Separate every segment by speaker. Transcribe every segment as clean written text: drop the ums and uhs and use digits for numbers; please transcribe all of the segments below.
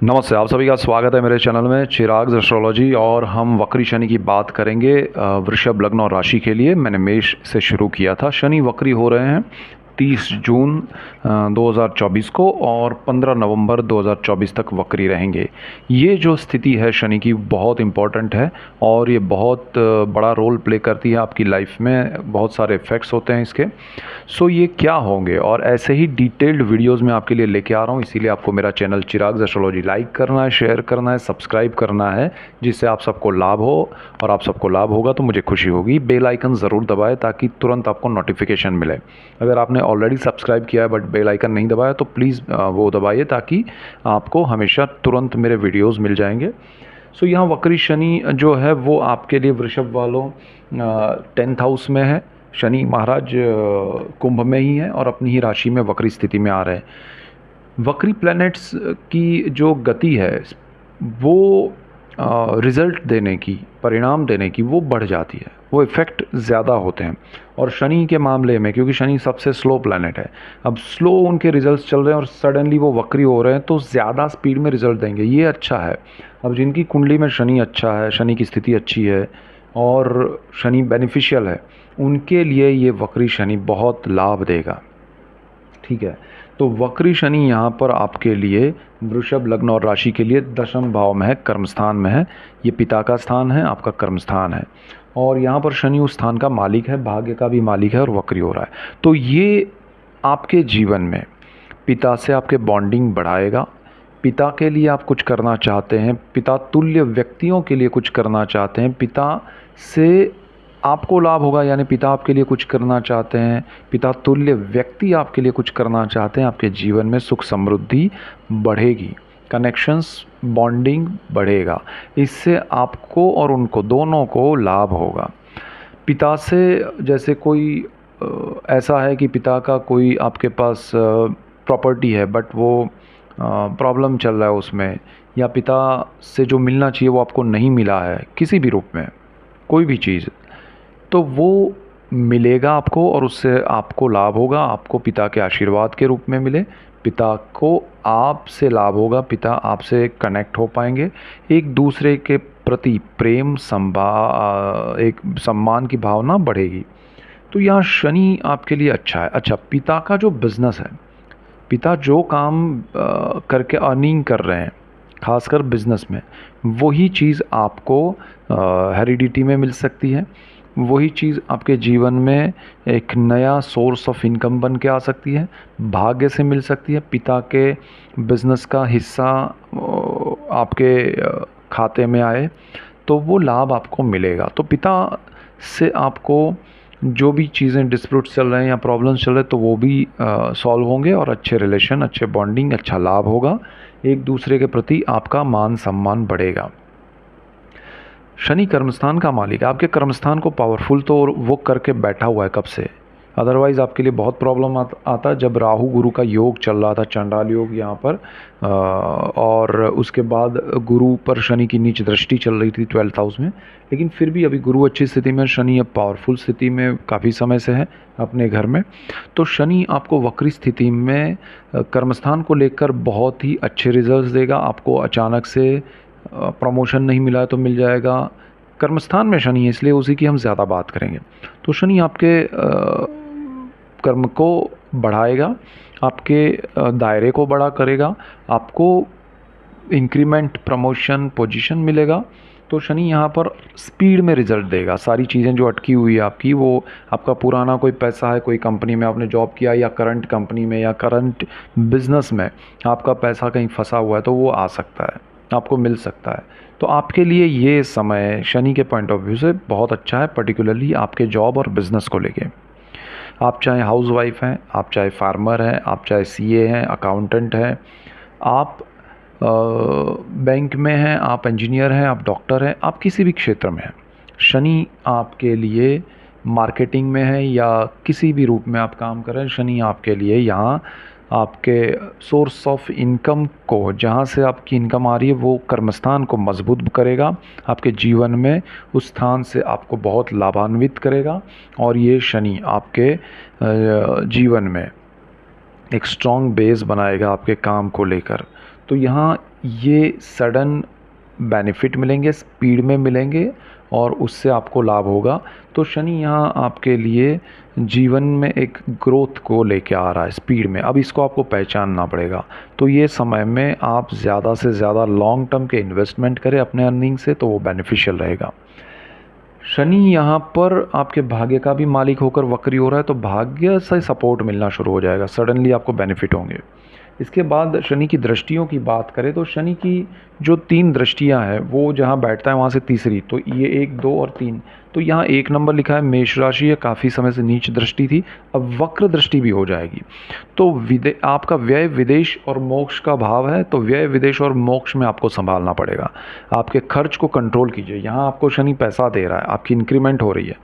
Speaker 1: नमस्ते, आप सभी का स्वागत है मेरे चैनल में चिराग एस्ट्रोलॉजी। और हम वक्री शनि की बात करेंगे वृषभ लग्न और राशि के लिए। मैंने मेष से शुरू किया था। शनि वक्री हो रहे हैं 30 जून 2024 को और 15 नवंबर 2024 तक वक्री रहेंगे। ये जो स्थिति है शनि की बहुत इम्पॉर्टेंट है और ये बहुत बड़ा रोल प्ले करती है आपकी लाइफ में। बहुत सारे इफ़ेक्ट्स होते हैं इसके। सो ये क्या होंगे और ऐसे ही डिटेल्ड वीडियोस में आपके लिए लेके आ रहा हूँ। इसीलिए आपको मेरा चैनल चिराग एस्ट्रोलॉजी लाइक करना है, शेयर करना है, सब्सक्राइब करना है, जिससे आप सबको लाभ हो। और आप सबको लाभ होगा तो मुझे खुशी होगी। बेल आइकन ज़रूर दबाएं ताकि तुरंत आपको नोटिफिकेशन मिले। अगर आपने ऑलरेडी सब्सक्राइब किया है बट बेल आइकन नहीं दबाया तो प्लीज़ वो दबाइए ताकि आपको हमेशा तुरंत मेरे वीडियोस मिल जाएंगे। सो यहाँ वक्री शनि जो है वो आपके लिए वृषभ वालों 10th हाउस में है। शनि महाराज कुंभ में ही है और अपनी ही राशि में वक्री स्थिति में आ रहे हैं। वक्री प्लैनेट्स की जो गति है वो रिज़ल्ट देने की, परिणाम देने की वो बढ़ जाती है, वो इफ़ेक्ट ज़्यादा होते हैं। और शनि के मामले में क्योंकि शनि सबसे स्लो प्लैनेट है, अब स्लो उनके रिजल्ट्स चल रहे हैं और सडनली वो वक्री हो रहे हैं तो ज़्यादा स्पीड में रिजल्ट देंगे, ये अच्छा है। अब जिनकी कुंडली में शनि अच्छा है, शनि की स्थिति अच्छी है और शनि बेनिफिशियल है, उनके लिए ये वक्री शनि बहुत लाभ देगा। ठीक है, तो वक्री शनि यहाँ पर आपके लिए वृषभ लग्न और राशि के लिए 10th भाव में है, कर्म स्थान में है। ये पिता का स्थान है, आपका कर्म स्थान है और यहाँ पर शनि उस स्थान का मालिक है, भाग्य का भी मालिक है और वक्री हो रहा है। तो ये आपके जीवन में पिता से आपके बॉन्डिंग बढ़ाएगा। पिता के लिए आप कुछ करना चाहते हैं, पिता तुल्य व्यक्तियों के लिए कुछ करना चाहते हैं, पिता से आपको लाभ होगा। यानी पिता आपके लिए कुछ करना चाहते हैं, पिता तुल्य व्यक्ति आपके लिए कुछ करना चाहते हैं। आपके जीवन में सुख समृद्धि बढ़ेगी, कनेक्शंस बॉन्डिंग बढ़ेगा। इससे आपको और उनको दोनों को लाभ होगा। पिता से जैसे कोई ऐसा है कि पिता का कोई आपके पास प्रॉपर्टी है बट वो प्रॉब्लम चल रहा है उसमें, या पिता से जो मिलना चाहिए वो आपको नहीं मिला है किसी भी रूप में, कोई भी चीज़, तो वो मिलेगा आपको और उससे आपको लाभ होगा। आपको पिता के आशीर्वाद के रूप में मिले, पिता को आपसे लाभ होगा, पिता आपसे कनेक्ट हो पाएंगे, एक दूसरे के प्रति प्रेम एक सम्मान की भावना बढ़ेगी। तो यहाँ शनि आपके लिए अच्छा है। अच्छा, पिता का जो बिज़नेस है, पिता जो काम करके अर्निंग कर रहे हैं खासकर बिजनेस में, वही चीज़ आपको हेरिडिटी में मिल सकती है। वही चीज़ आपके जीवन में एक नया सोर्स ऑफ इनकम बन के आ सकती है, भाग्य से मिल सकती है। पिता के बिजनेस का हिस्सा आपके खाते में आए तो वो लाभ आपको मिलेगा। तो पिता से आपको जो भी चीज़ें डिस्प्यूट्स चल रहे हैं या प्रॉब्लम्स चल रहे हैं तो वो भी सॉल्व होंगे और अच्छे रिलेशन, अच्छे बॉन्डिंग, अच्छा लाभ होगा। एक दूसरे के प्रति आपका मान सम्मान बढ़ेगा। शनि कर्मस्थान का मालिक है। आपके कर्मस्थान को पावरफुल तो वो करके बैठा हुआ है कब से। अदरवाइज़ आपके लिए बहुत प्रॉब्लम आता जब राहु गुरु का योग चल रहा था, चंडाल योग यहाँ पर, और उसके बाद गुरु पर शनि की नीच दृष्टि चल रही थी 12th हाउस में। लेकिन फिर भी अभी गुरु अच्छी स्थिति में, शनि अब पावरफुल स्थिति में काफ़ी समय से है अपने घर में। तो शनि आपको वक्री स्थिति में कर्मस्थान को लेकर बहुत ही अच्छे रिजल्ट्स देगा। आपको अचानक से प्रमोशन नहीं मिला है तो मिल जाएगा। कर्मस्थान में शनि है इसलिए उसी की हम ज़्यादा बात करेंगे। तो शनि आपके कर्म को बढ़ाएगा, आपके दायरे को बड़ा करेगा, आपको इंक्रीमेंट, प्रमोशन, पोजीशन मिलेगा। तो शनि यहाँ पर स्पीड में रिजल्ट देगा। सारी चीज़ें जो अटकी हुई है आपकी, वो आपका पुराना कोई पैसा है, कोई कंपनी में आपने जॉब किया या करंट कंपनी में या करंट बिजनेस में आपका पैसा कहीं फंसा हुआ है तो वो आ सकता है, आपको मिल सकता है। तो आपके लिए ये समय शनि के पॉइंट ऑफ व्यू से बहुत अच्छा है, पर्टिकुलरली आपके जॉब और बिज़नेस को लेके। आप चाहे हाउसवाइफ हैं, आप चाहे फार्मर हैं, आप चाहे सीए हैं, अकाउंटेंट हैं, आप बैंक में हैं, आप इंजीनियर हैं, आप डॉक्टर हैं, आप किसी भी क्षेत्र में हैं, शनि आपके लिए मार्केटिंग में है या किसी भी रूप में आप काम कर रहे हैं, शनि आपके लिए यहाँ आपके सोर्स ऑफ इनकम को, जहाँ से आपकी इनकम आ रही है, वो कर्मस्थान को मजबूत करेगा। आपके जीवन में उस स्थान से आपको बहुत लाभान्वित करेगा और ये शनि आपके जीवन में एक स्ट्रॉन्ग बेस बनाएगा आपके काम को लेकर। तो यहाँ ये सडन बेनिफिट मिलेंगे, स्पीड में मिलेंगे और उससे आपको लाभ होगा। तो शनि यहाँ आपके लिए जीवन में एक ग्रोथ को लेके आ रहा है स्पीड में। अब इसको आपको पहचानना पड़ेगा। तो ये समय में आप ज़्यादा से ज़्यादा लॉन्ग टर्म के इन्वेस्टमेंट करें अपने अर्निंग से, तो वो बेनिफिशियल रहेगा। शनि यहाँ पर आपके भाग्य का भी मालिक होकर वक्री हो रहा है, तो भाग्य से सपोर्ट मिलना शुरू हो जाएगा, सडनली आपको बेनिफिट होंगे। इसके बाद शनि की दृष्टियों की बात करें तो शनि की जो 3 दृष्टियां हैं वो जहाँ बैठता है वहाँ से तीसरी, तो ये 1, 2 और 3। तो यहाँ 1 नंबर लिखा है मेष राशि है, काफ़ी समय से नीच दृष्टि थी, अब वक्र दृष्टि भी हो जाएगी। तो आपका व्यय विदेश और मोक्ष का भाव है, तो व्यय विदेश और मोक्ष में आपको संभालना पड़ेगा। आपके खर्च को कंट्रोल कीजिए। यहाँ आपको शनि पैसा दे रहा है, आपकी इंक्रीमेंट हो रही है,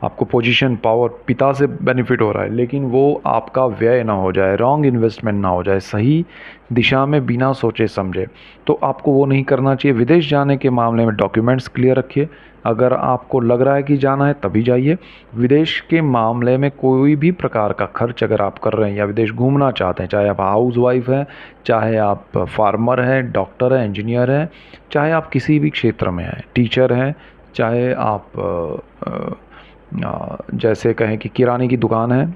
Speaker 1: आपको पोजीशन पावर पिता से बेनिफिट हो रहा है, लेकिन वो आपका व्यय ना हो जाए, रॉन्ग इन्वेस्टमेंट ना हो जाए, सही दिशा में बिना सोचे समझे, तो आपको वो नहीं करना चाहिए। विदेश जाने के मामले में डॉक्यूमेंट्स क्लियर रखिए। अगर आपको लग रहा है कि जाना है तभी जाइए। विदेश के मामले में कोई भी प्रकार का खर्च अगर आप कर रहे हैं या विदेश घूमना चाहते हैं, चाहे आप हाउस वाइफ हैं, चाहे आप फार्मर हैं, डॉक्टर हैं, इंजीनियर हैं, चाहे आप किसी भी क्षेत्र में हैं, टीचर हैं, चाहे आप जैसे कहें कि किराने की दुकान है,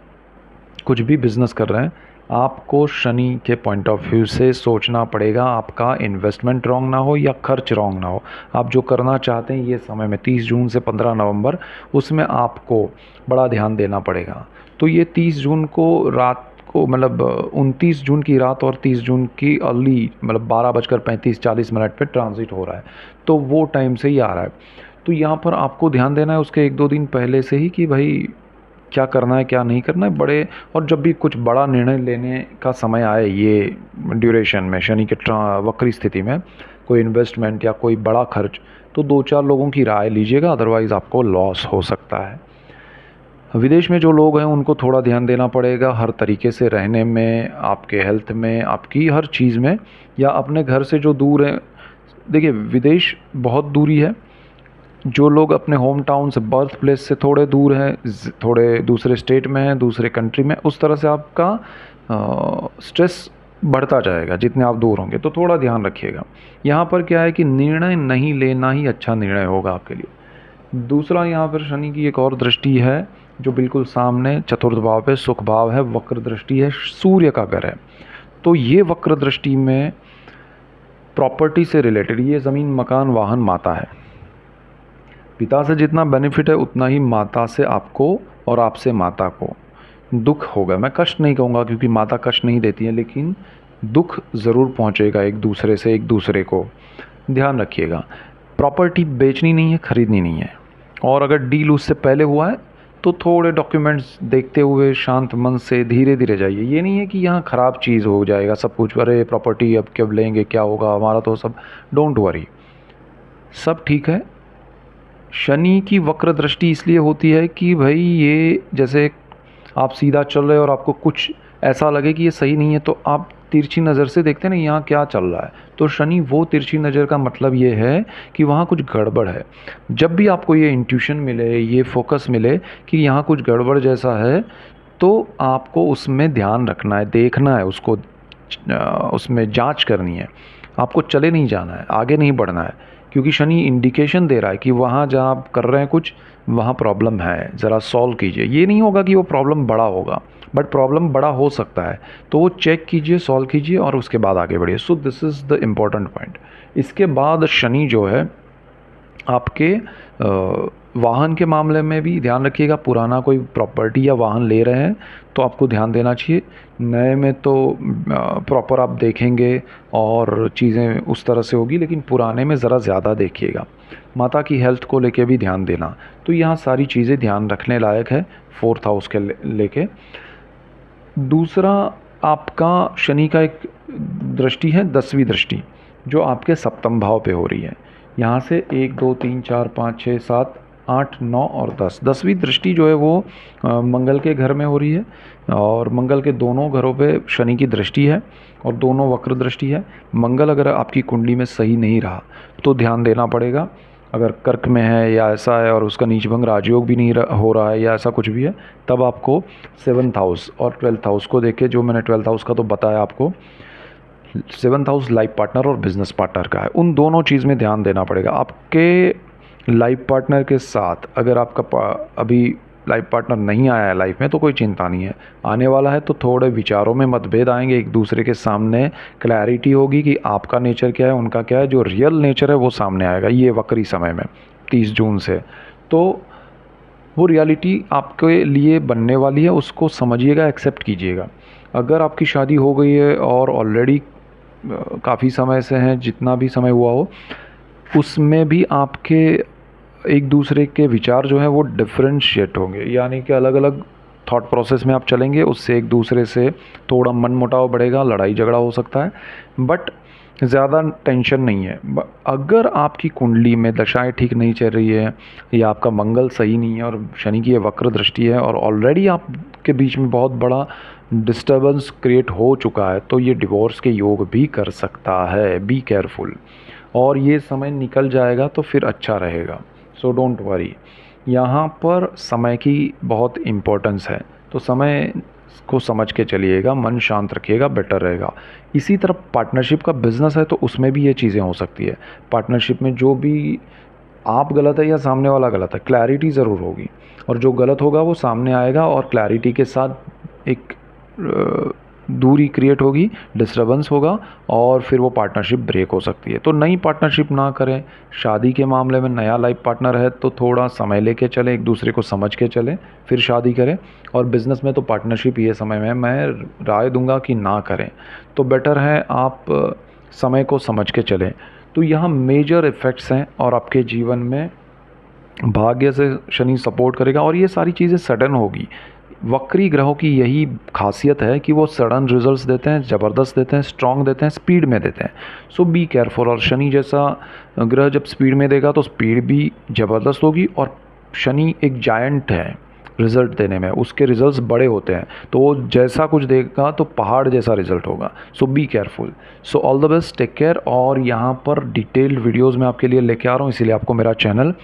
Speaker 1: कुछ भी बिज़नेस कर रहे हैं, आपको शनि के पॉइंट ऑफ व्यू से सोचना पड़ेगा आपका इन्वेस्टमेंट रॉन्ग ना हो या खर्च रॉन्ग ना हो। आप जो करना चाहते हैं ये समय में 30 जून से 15 नवंबर, उसमें आपको बड़ा ध्यान देना पड़ेगा। तो ये 30 जून को रात को, मतलब 29 जून की रात और 30 जून की अर्ली, मतलब 12:35-40 पे ट्रांजिट हो रहा है, तो वो टाइम से ही आ रहा है। तो यहाँ पर आपको ध्यान देना है उसके 1-2 दिन पहले से ही कि भाई क्या करना है क्या नहीं करना है। बड़े और जब भी कुछ बड़ा निर्णय लेने का समय आए ये ड्यूरेशन में, शनि के वक्री स्थिति में, कोई इन्वेस्टमेंट या कोई बड़ा खर्च, तो 2-4 लोगों की राय लीजिएगा, अदरवाइज़ आपको लॉस हो सकता है। विदेश में जो लोग हैं उनको थोड़ा ध्यान देना पड़ेगा हर तरीके से, रहने में, आपके हेल्थ में, आपकी हर चीज़ में, या अपने घर से जो दूर हैं। देखिए विदेश बहुत दूरी है, जो लोग अपने होम टाउन से, बर्थ प्लेस से थोड़े दूर हैं, थोड़े दूसरे स्टेट में हैं, दूसरे कंट्री में, उस तरह से आपका स्ट्रेस बढ़ता जाएगा जितने आप दूर होंगे, तो थोड़ा ध्यान रखिएगा। यहाँ पर क्या है कि निर्णय नहीं लेना ही अच्छा निर्णय होगा आपके लिए। दूसरा, यहाँ पर शनि की एक और दृष्टि है जो बिल्कुल सामने चतुर्थ भाव पे सुख भाव है, वक्र दृष्टि है, सूर्य का घर है। तो ये वक्र दृष्टि में प्रॉपर्टी से रिलेटेड, ये ज़मीन, मकान, वाहन, माता है। पिता से जितना बेनिफिट है उतना ही माता से आपको और आपसे माता को दुख होगा। मैं कष्ट नहीं कहूँगा क्योंकि माता कष्ट नहीं देती है, लेकिन दुख ज़रूर पहुँचेगा एक दूसरे से एक दूसरे को। ध्यान रखिएगा, प्रॉपर्टी बेचनी नहीं है, ख़रीदनी नहीं है। और अगर डील उससे पहले हुआ है तो थोड़े डॉक्यूमेंट्स देखते हुए शांत मन से धीरे धीरे जाइए। ये नहीं है कि यहाँ ख़राब चीज़ हो जाएगा सब कुछ, अरे प्रॉपर्टी अब कब लेंगे, क्या होगा हमारा, तो सब, डोंट वरी, सब ठीक है। शनि की वक्र दृष्टि इसलिए होती है कि भाई ये, जैसे आप सीधा चल रहे हो और आपको कुछ ऐसा लगे कि ये सही नहीं है, तो आप तिरछी नज़र से देखते हैं ना यहाँ क्या चल रहा है, तो शनि वो तिरछी नज़र का मतलब ये है कि वहाँ कुछ गड़बड़ है। जब भी आपको ये इंट्यूशन मिले, ये फोकस मिले कि यहाँ कुछ गड़बड़ जैसा है, तो आपको उसमें ध्यान रखना है, देखना है उसको, उसमें जांच करनी है। आपको चले नहीं जाना है, आगे नहीं बढ़ना है, क्योंकि शनि इंडिकेशन दे रहा है कि वहाँ जहाँ आप कर रहे हैं कुछ, वहाँ प्रॉब्लम है, ज़रा सॉल्व कीजिए। ये नहीं होगा कि वो प्रॉब्लम बड़ा होगा, बट प्रॉब्लम बड़ा हो सकता है, तो वो चेक कीजिए, सॉल्व कीजिए और उसके बाद आगे बढ़िए। So this is the important point. इसके बाद शनि जो है आपके वाहन के मामले में भी ध्यान रखिएगा। पुराना कोई प्रॉपर्टी या वाहन ले रहे हैं तो आपको ध्यान देना चाहिए। नए में तो प्रॉपर आप देखेंगे और चीज़ें उस तरह से होगी, लेकिन पुराने में ज़रा ज़्यादा देखिएगा। माता की हेल्थ को लेके भी ध्यान देना। तो यहाँ सारी चीज़ें ध्यान रखने लायक है 4th हाउस के लेके। दूसरा, आपका शनि का एक दृष्टि है 10वीं दृष्टि, जो आपके सप्तम भाव पे हो रही है। यहाँ से 1, 2, 3, 4, 5, 6, 7, 8, 9 और 10, 10वीं दृष्टि जो है वो मंगल के घर में हो रही है, और मंगल के दोनों घरों पे शनि की दृष्टि है और दोनों वक्र दृष्टि है। मंगल अगर आपकी कुंडली में सही नहीं रहा तो ध्यान देना पड़ेगा। अगर कर्क में है या ऐसा है और उसका नीचभंग राजयोग भी नहीं हो रहा है या ऐसा कुछ भी है, तब आपको 7th हाउस और 12th हाउस को देख के, जो मैंने 12th हाउस का तो बताया आपको, सेवन्थ हाउस लाइफ पार्टनर और बिजनेस पार्टनर का है। उन दोनों चीज़ में ध्यान देना पड़ेगा। आपके लाइफ पार्टनर के साथ अगर आपका अभी लाइफ पार्टनर नहीं आया है लाइफ में तो कोई चिंता नहीं है, आने वाला है तो थोड़े विचारों में मतभेद आएंगे, एक दूसरे के सामने क्लैरिटी होगी कि आपका नेचर क्या है, उनका क्या है, जो रियल नेचर है वो सामने आएगा ये वक्री समय में 30 जून से। तो वो रियलिटी आपके लिए बनने वाली है, उसको समझिएगा, एक्सेप्ट कीजिएगा। अगर आपकी शादी हो गई है और ऑलरेडी काफ़ी समय से हैं, जितना भी समय हुआ हो, उसमें भी आपके एक दूसरे के विचार जो हैं वो डिफरेंशिएट होंगे, यानी कि अलग अलग थॉट प्रोसेस में आप चलेंगे, उससे एक दूसरे से थोड़ा मनमुटाव बढ़ेगा, लड़ाई झगड़ा हो सकता है, बट ज़्यादा टेंशन नहीं है। अगर आपकी कुंडली में दशाएं ठीक नहीं चल रही है या आपका मंगल सही नहीं है और शनि की ये वक्र दृष्टि है और ऑलरेडी आपके बीच में बहुत बड़ा डिस्टर्बेंस क्रिएट हो चुका है, तो ये डिवोर्स के योग भी कर सकता है। Be careful. और ये समय निकल जाएगा तो फिर अच्छा रहेगा, सो डोंट वरी। यहाँ पर समय की बहुत इम्पोर्टेंस है, तो समय को समझ के चलिएगा, मन शांत रखिएगा, बेटर रहेगा। इसी तरह पार्टनरशिप का बिजनेस है तो उसमें भी ये चीज़ें हो सकती है। पार्टनरशिप में जो भी आप गलत है या सामने वाला गलत है, क्लैरिटी ज़रूर होगी, और जो गलत होगा वो सामने आएगा और क्लैरिटी के साथ एक दूरी क्रिएट होगी, डिस्टर्बेंस होगा और फिर वो पार्टनरशिप ब्रेक हो सकती है। तो नई पार्टनरशिप ना करें। शादी के मामले में नया लाइफ पार्टनर है तो थोड़ा समय लेके चलें, एक दूसरे को समझ के चलें, फिर शादी करें। और बिज़नेस में तो पार्टनरशिप ये समय में मैं राय दूंगा कि ना करें, तो बेटर है आप समय को समझ के चलें। तो यहाँ मेजर इफ़ेक्ट्स हैं और आपके जीवन में भाग्य से शनि सपोर्ट करेगा और ये सारी चीज़ें सडन होगी। वक्री ग्रहों की यही खासियत है कि वो सडन रिजल्ट्स देते हैं, ज़बरदस्त देते हैं, स्ट्रॉन्ग देते हैं, स्पीड में देते हैं। सो बी केयरफुल। और शनि जैसा ग्रह जब स्पीड में देगा तो स्पीड भी ज़बरदस्त होगी, और शनि एक जायंट है रिज़ल्ट देने में, उसके रिजल्ट्स बड़े होते हैं, तो वो जैसा कुछ देगा तो पहाड़ जैसा रिजल्ट होगा। So be careful. So all the best, take care. और यहाँ पर डिटेल्ड वीडियोज़ मैं आपके लिए लेके आ रहा हूँ, इसीलिए आपको मेरा चैनल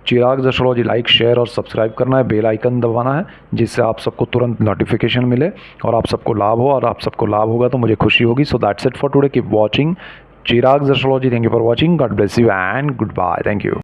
Speaker 1: चिराग एस्ट्रोलॉजी लाइक, शेयर और सब्सक्राइब करना है, बेल आइकन दबाना है, जिससे आप सबको तुरंत नोटिफिकेशन मिले और आप सबको लाभ हो, और आप सबको लाभ होगा तो मुझे खुशी होगी। So that's it for today, keep watching Chirag astrology. Thank you for watching, God bless you and goodbye, thank you.